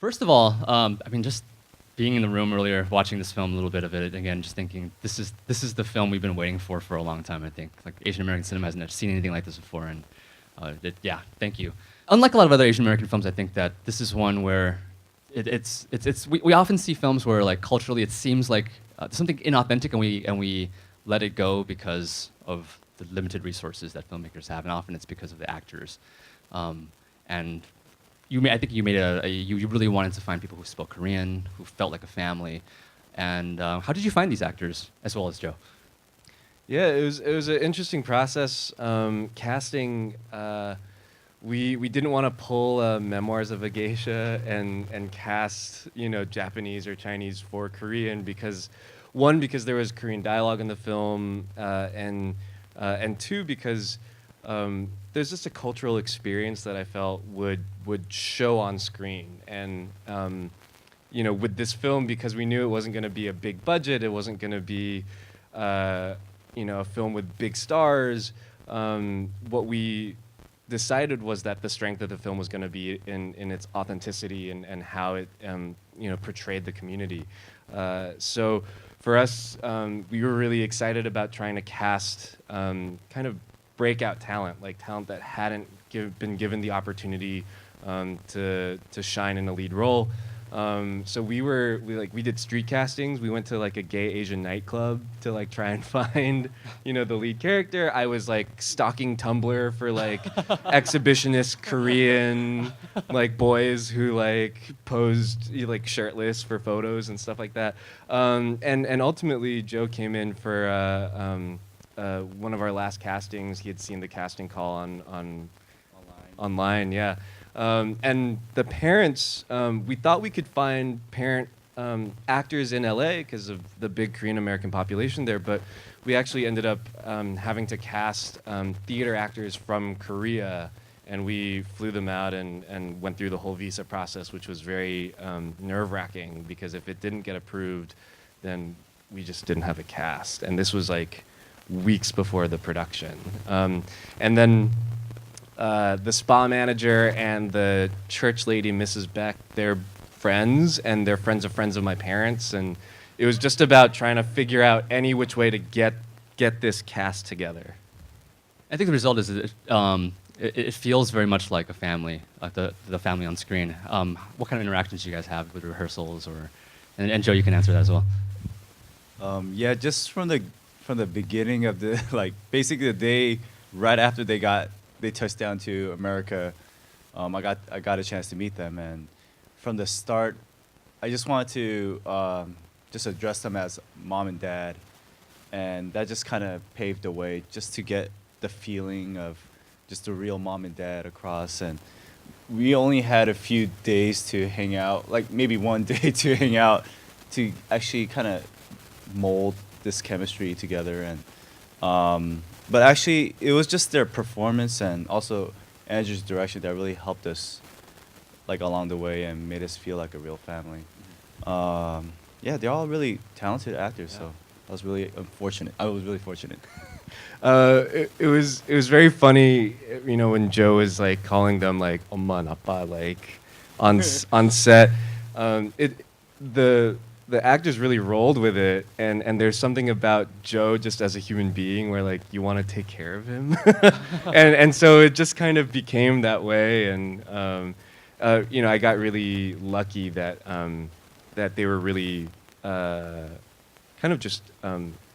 First of all, I mean, just being in the room earlier, watching this film, a little bit of it, again, just thinking, this is the film we've been waiting for a long time, I think. Like, Asian American cinema hasn't seen anything like this before, and yeah, thank you. Unlike a lot of other Asian American films, I think that this is one where we often see films where, like, culturally it seems like something inauthentic, and we let it go because of the limited resources that filmmakers have, and often it's because of the actors. And I think you made you really wanted to find people who spoke Korean, who felt like a family. And how did you find these actors, as well as Joe? Yeah, it was an interesting process. Casting, we didn't want to pull Memoirs of a Geisha and cast Japanese or Chinese for Korean because there was Korean dialogue in the film, and two, because there's just a cultural experience that I felt would show on screen. And with this film, because we knew it wasn't going to be a big budget, it wasn't going to be a film with big stars, what we decided was that the strength of the film was going to be in its authenticity and how it portrayed the community. So for us, we were really excited about trying to cast kind of breakout talent, like talent that hadn't been given the opportunity to shine in a lead role. So we did street castings. We went to like a gay Asian nightclub to like try and find the lead character. I was like stalking Tumblr for like exhibitionist Korean like boys who like posed like shirtless for photos and stuff like that. And ultimately Joe came in for one of our last castings. He had seen the casting call online, yeah. And the parents, we thought we could find parent actors in LA because of the big Korean American population there, but we actually ended up having to cast theater actors from Korea, and we flew them out and went through the whole visa process, which was very nerve-wracking because if it didn't get approved, then we just didn't have a cast. And this was like weeks before the production. And then the spa manager and the church lady, Mrs. Beck, they're friends, and they're friends of my parents, and it was just about trying to figure out any which way to get this cast together. I think the result is it feels very much like a family, like the family on screen. What kind of interactions do you guys have with rehearsals, and Joe, you can answer that as well. Yeah, just from the beginning of the basically the day right after they touched down to America, I got a chance to meet them, and from the start, I just wanted to just address them as mom and dad, and that just kind of paved the way just to get the feeling of just the real mom and dad across. And we only had a few days to hang out, like maybe one day to hang out, to actually kind of mold this chemistry together. And but actually, it was just their performance and also Andrew's direction that really helped us, like along the way, and made us feel like a real family. Yeah, they're all really talented actors, so I was really fortunate. It was very funny, when Joe was like calling them like "Oma and Appa" like on set. The actors really rolled with it, and there's something about Joe just as a human being where like you want to take care of him, and so it just kind of became that way. And I got really lucky that that they were really kind of just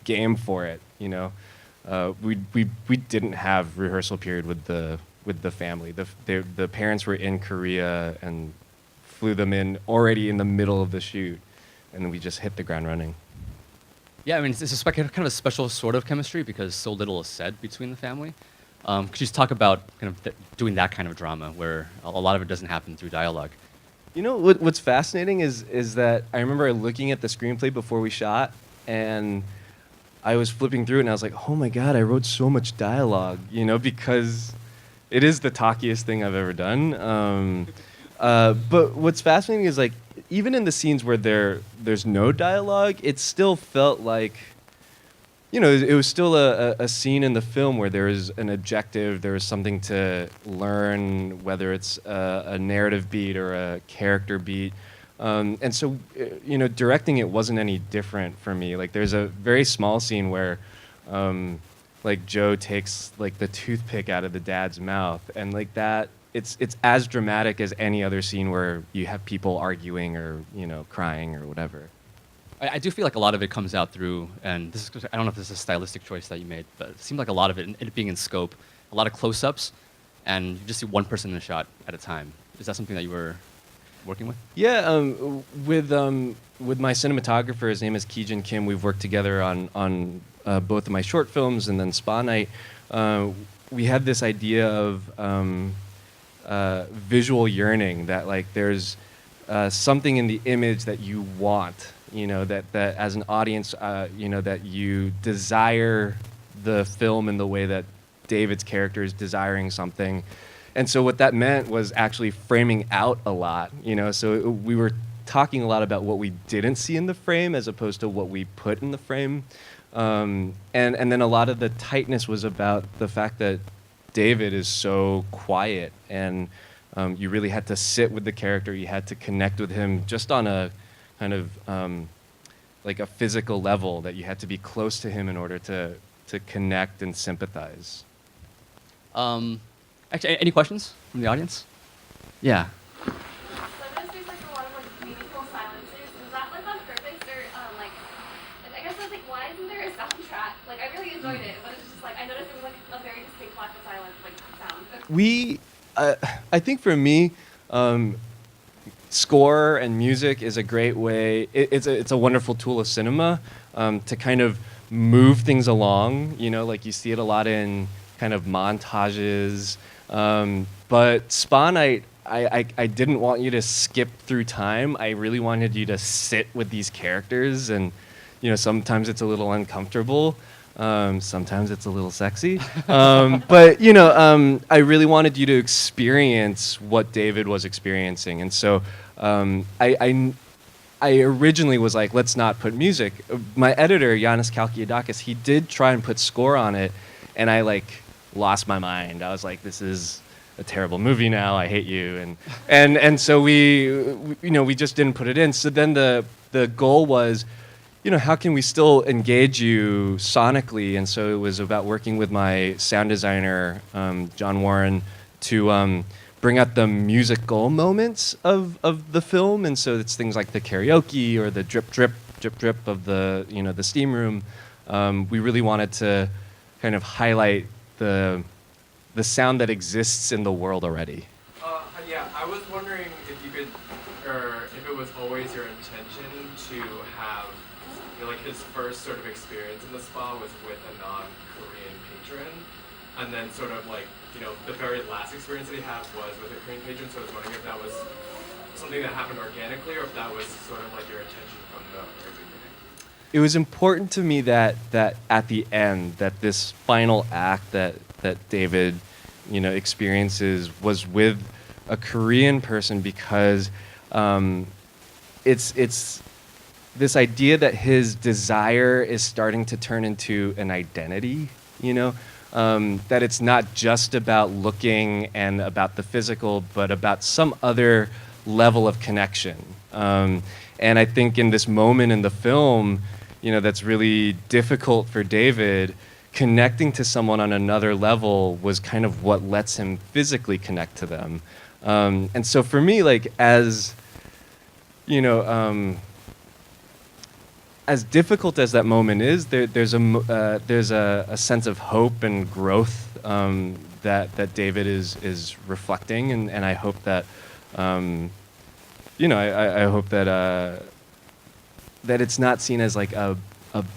game for it. We didn't have rehearsal period with the family. The parents were in Korea and flew them in already in the middle of the shoot. And then we just hit the ground running. Yeah, I mean, it's kind of a special sort of chemistry because so little is said between the family. Could you just talk about kind of doing that kind of drama where a lot of it doesn't happen through dialogue? What's fascinating is that I remember looking at the screenplay before we shot, and I was flipping through it, and I was like, oh my God, I wrote so much dialogue, because it is the talkiest thing I've ever done. But what's fascinating is like, even in the scenes where there's no dialogue, it still felt like you know, it was still a scene in the film where there is an objective, there is something to learn, whether it's a narrative beat or a character beat. And so, you know, directing it wasn't any different for me. Like, there's a very small scene where, like, Joe takes, like, the toothpick out of the dad's mouth, and, like, that, it's as dramatic as any other scene where you have people arguing or, you know, crying or whatever. I do feel like a lot of it comes out through, and this is, I don't know if this is a stylistic choice that you made, but it seemed like a lot of it, it being in scope, a lot of close-ups, and you just see one person in a shot at a time. Is that something that you were working with? Yeah, with my cinematographer, his name is Keejin Kim. We've worked together on both of my short films and then Spa Night. We had this idea of visual yearning, that like there's something in the image that you want, you know, that as an audience, you know, that you desire the film in the way that David's character is desiring something. And so what that meant was actually framing out a lot, you know, so we were talking a lot about what we didn't see in the frame as opposed to what we put in the frame. And then a lot of the tightness was about the fact that David is so quiet, and you really had to sit with the character. You had to connect with him just on a kind of like a physical level, that you had to be close to him in order to connect and sympathize. Actually, any questions from the audience? Yeah. So I noticed there's like a lot of like meaningful silences. Is that like on purpose, or like I guess I was like, why isn't there a soundtrack? Like I really enjoyed it, but it's just like I noticed there was like a very distinct lack of silence, like sound. I think for me, score and music is a great way. It's a wonderful tool of cinema to kind of move things along. You know, like you see it a lot in kind of montages. But Spa Night, I didn't want you to skip through time. I really wanted you to sit with these characters, and you know, sometimes it's a little uncomfortable. Sometimes it's a little sexy. But you know, I really wanted you to experience what David was experiencing, and so I originally was like, let's not put music. My editor, Yannis Kalkiadakis, he did try and put score on it, and I like lost my mind. I was like, this is a terrible movie now. I hate you. And so we you know, we just didn't put it in. So then the goal was, you know, how can we still engage you sonically? And so it was about working with my sound designer, John Warren, to bring out the musical moments of the film. And so it's things like the karaoke or the drip, drip, drip, drip of the, you know, the steam room. We really wanted to kind of highlight the sound that exists in the world already. Yeah, I was wondering if you could, or if it was always your intention to have, you know, like his first sort of experience in the spa was with a non-Korean patron, and then sort of like, you know, the very last experience that he had was with a Korean patron. So I was wondering if that was something that happened organically, or if that was sort of like your intention from the very beginning. It was important to me that at the end, that this final act that David, you know, experiences was with a Korean person, because it's this idea that his desire is starting to turn into an identity, you know, that it's not just about looking and about the physical, but about some other level of connection. And I think in this moment in the film, you know, that's really difficult for David, connecting to someone on another level was kind of what lets him physically connect to them. And so for me, like, as, you know, as difficult as that moment is, there's a sense of hope and growth that David is reflecting, and I hope that, you know, I hope that that it's not seen as like a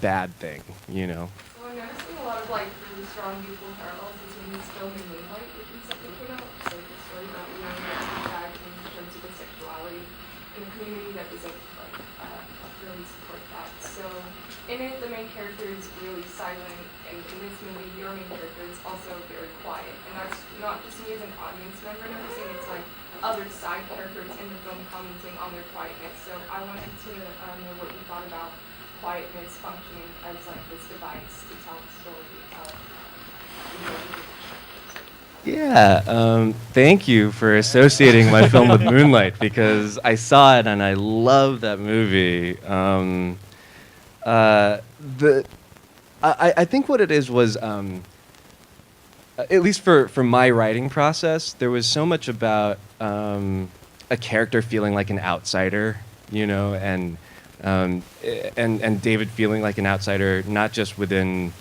bad thing, you know. So I'm noticing a lot of like really strong beautiful parallels between this film and Moonlight, which recently came out. It's like a story about a young guy in terms of his sexuality in a community that doesn't like really support that. So in it, the main character is really silent, and in this movie, your main character is also very quiet. And that's not just me as an audience member noticing, it's like other side characters in the film commenting on their quietness. So I wanted to know what you thought about quietness functioning as like this device to tell the story of Yeah, thank you for associating my film with Moonlight because I saw it and I love that movie. I think what it is was, at least for my writing process, there was so much about a character feeling like an outsider, you know, and David feeling like an outsider, not just within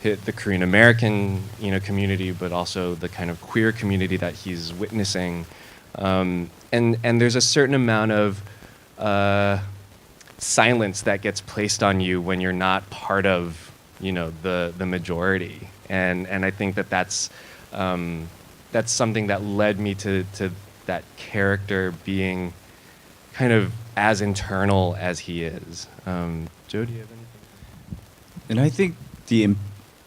the Korean American, you know, community, but also the kind of queer community that he's witnessing. And there's a certain amount of silence that gets placed on you when you're not part of, you know, the majority. And I think that's something that led me to that character being kind of as internal as he is. Joe, do you have anything? And I think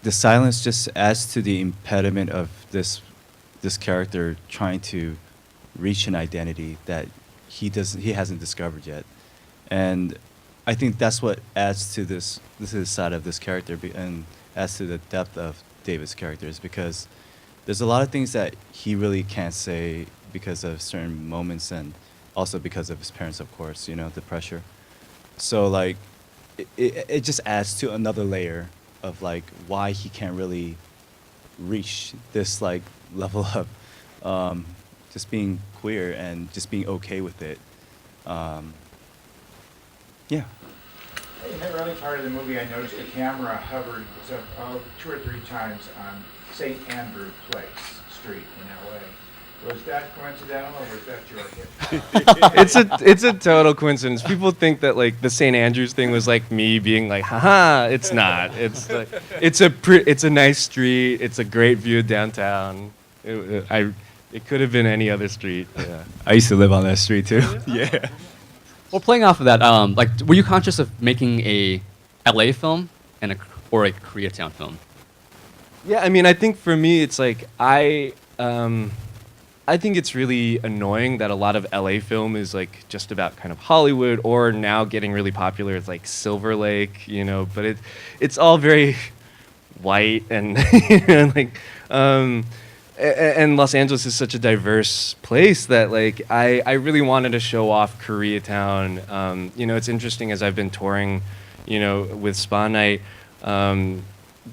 the silence just adds to the impediment of this character trying to reach an identity that he hasn't discovered yet, and I think that's what adds to this side of this character and adds to the depth of David's characters, because there's a lot of things that he really can't say because of certain moments and also because of his parents, of course, you know, the pressure. So like it just adds to another layer of like why he can't really reach this like level of just being queer and just being okay with it. Yeah. In the early part of the movie, I noticed the camera hovered 2 or 3 times on St. Andrew Place Street in LA. Was that coincidental, or was that your hit? It's a total coincidence. People think that like the St. Andrews thing was like me being like, haha, it's not. It's like it's a nice street. It's a great view of downtown. It could have been any other street. Yeah. I used to live on that street too. Yeah. Well, playing off of that, like, were you conscious of making a LA film or a Koreatown film? Yeah, I mean, I think for me, it's like I think it's really annoying that a lot of LA film is like just about kind of Hollywood, or now getting really popular is like Silver Lake, you know. But it's all very white and you know, like. And Los Angeles is such a diverse place that like I really wanted to show off Koreatown. You know, it's interesting as I've been touring, you know, with Spa Night.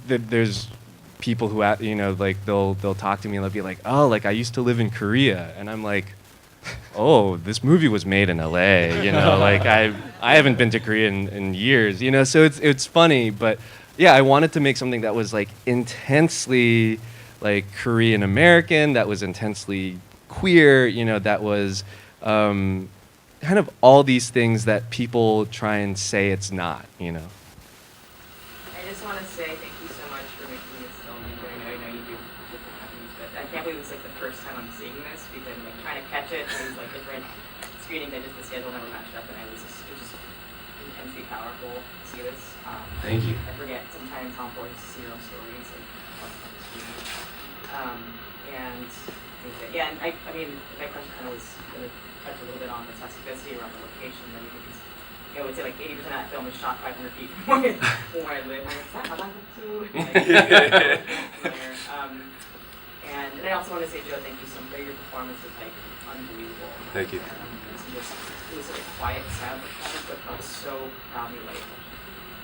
There's people who you know, like they'll talk to me and they'll be like, oh, like I used to live in Korea, and I'm like, oh, this movie was made in LA. You know, like I haven't been to Korea in years. You know, so it's funny, but yeah, I wanted to make something that was like intensely like Korean American, that was intensely queer, you know, that was kind of all these things that people try and say it's not, you know. I just want to say thank you so much for making this film. I know you do different companies, but I can't believe it's like the first time I'm seeing this, because like trying to catch it, and like different screenings, the schedule never matched up, and it was just intensely powerful to see this. Thank you. I forget sometimes how important it is to see your own stories and and I mean, my question kind of was going to touch a little bit on the specificity around the location. I mean, because I would say like 80% of that film is shot 500 feet from where I live. Like, is that Malang too? And I also want to say, Joe, thank you so much. Your performance was like unbelievable. Thank you. It was like a quiet, sad performance, but felt so proudly like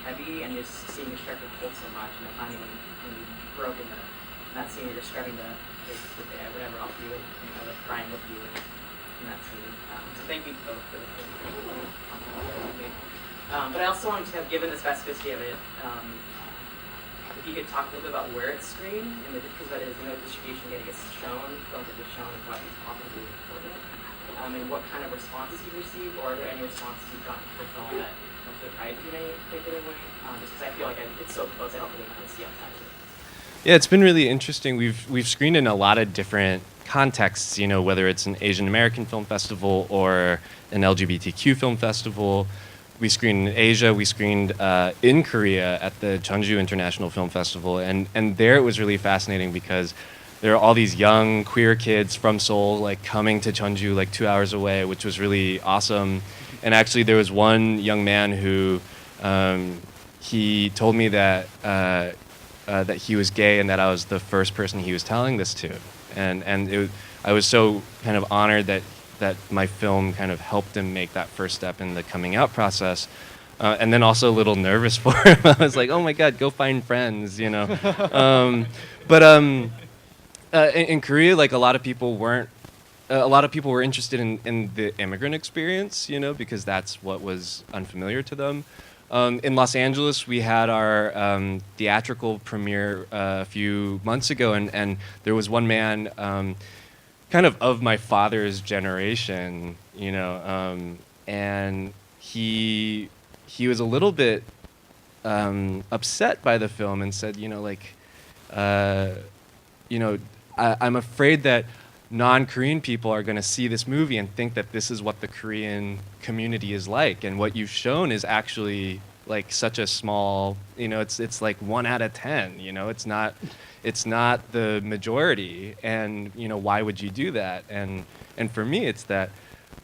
heavy, and just seeing your character pull so much, and finally when you broke in that scene, you're describing the whatever off you, and you know, like crying with you in that scene. So thank you both for but I also wanted to have, given the specificity of it, if you could talk a little bit about where it's screened, and because that is, you know, distribution getting it shown, films that get shown is probably possibly important, and what kind of responses you've received, or are there any responses you've gotten for film that surprised you in any particular way? Just because I feel like it's so close, I don't really want to see outside of it. Yeah, it's been really interesting. We've screened in a lot of different contexts, you know, whether it's an Asian American film festival or an LGBTQ film festival. We screened in Asia. We screened in Korea at the Jeonju International Film Festival, and there it was really fascinating because there are all these young queer kids from Seoul like coming to Jeonju like 2 hours away, which was really awesome. And actually, there was one young man who he told me that that he was gay and that I was the first person he was telling this to, and I was so kind of honored that my film kind of helped him make that first step in the coming out process. And then also a little nervous for him. I was like, oh my God, go find friends, you know. In Korea, like a lot of people were interested in the immigrant experience, you know, because that's what was unfamiliar to them. In Los Angeles, we had our theatrical premiere a few months ago, and there was one man kind of my father's generation, you know, and he was a little bit upset by the film and said, you know, like, you know, I'm afraid that non-Korean people are going to see this movie and think that this is what the Korean community is like, and what you've shown is actually like such a small, you know, it's like 1 out of 10, you know, it's not the majority, and you know, why would you do that? And for me, it's that,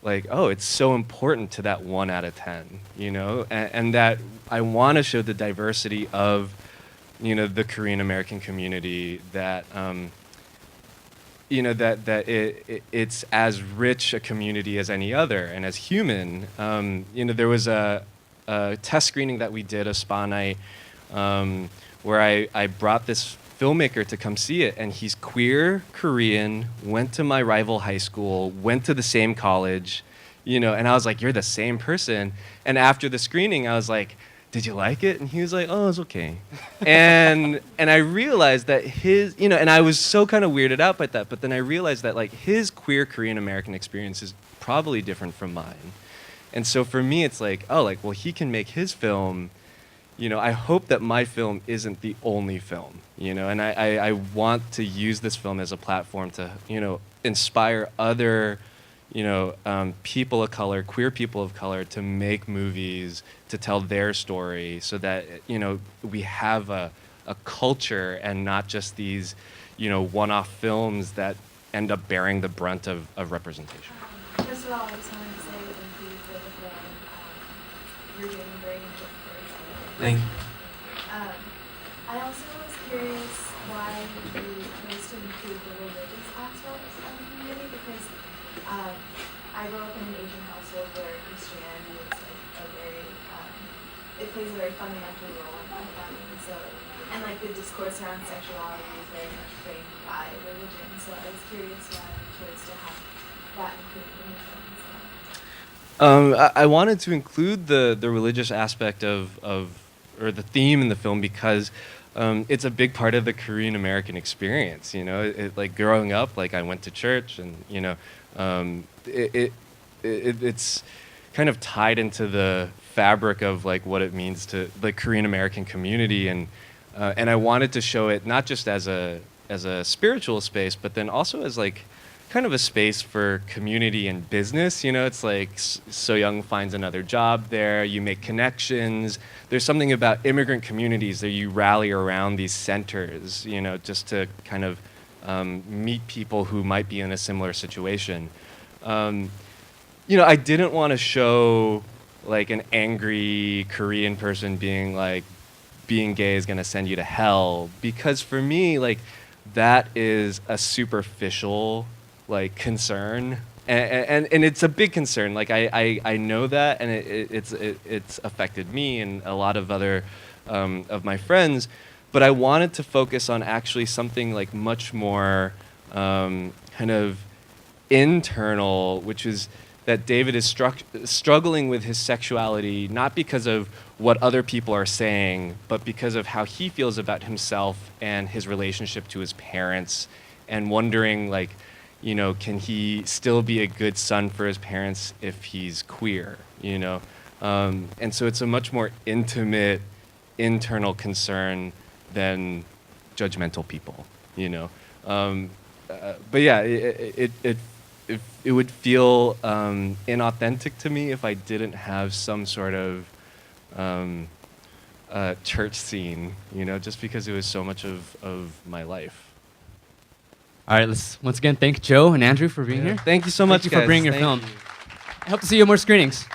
like, oh, it's so important to that 1 out of 10, you know, and that I want to show the diversity of, you know, the Korean American community, that you know, that it's as rich a community as any other, and as human. You know, there was a test screening that we did, a spa night, where I brought this filmmaker to come see it, and he's queer, Korean, went to my rival high school, went to the same college, you know, and I was like, you're the same person. And after the screening, I was like, did you like it? And he was like, oh, it was okay. and I realized that his, you know, and I was so kind of weirded out by that, but then I realized that like his queer Korean American experience is probably different from mine. And so for me, it's like, oh, like, well, he can make his film, you know, I hope that my film isn't the only film, you know, and I want to use this film as a platform to, you know, inspire other, you know, people of color, queer people of color, to make movies, to tell their story, so that, you know, we have a culture and not just these, you know, one-off films that end up bearing the brunt of representation. First of all, I just wanted to say thank you for the film. You're doing very good for it. Thank you. I also was curious why you chose to include the religious aspect of the community, because I grew up in an Asian household where Christianity is like a very, it plays a very fundamental role in my family, and so, and like the discourse around sexuality is very much framed by religion, so I was curious why you chose to have that included in the film. I wanted to include the religious aspect of or the theme in the film because it's a big part of the Korean American experience. You know, like growing up, like I went to church, and you know, it's kind of tied into the fabric of like what it means to the Korean American community, and I wanted to show it not just as a spiritual space, but then also as like kind of a space for community and business. You know, it's like So Young finds another job there, you make connections. There's something about immigrant communities that you rally around these centers, you know, just to kind of meet people who might be in a similar situation. You know, I didn't want to show like an angry Korean person being like, being gay is going to send you to hell, because for me, like, that is a superficial like concern, and it's a big concern. Like I know that, and it's affected me and a lot of other of my friends, but I wanted to focus on actually something like much more kind of internal, which is that David is struggling with his sexuality, not because of what other people are saying, but because of how he feels about himself and his relationship to his parents, and wondering, like, you know, can he still be a good son for his parents if he's queer, you know? And so it's a much more intimate, internal concern than judgmental people, you know? But yeah, it would feel inauthentic to me if I didn't have some sort of church scene, you know, just because it was so much of my life. All right, let's once again thank Joe and Andrew for being here. Thank you so much, Thank you for guys. bringing your Thank film. you. I hope to see you at more screenings.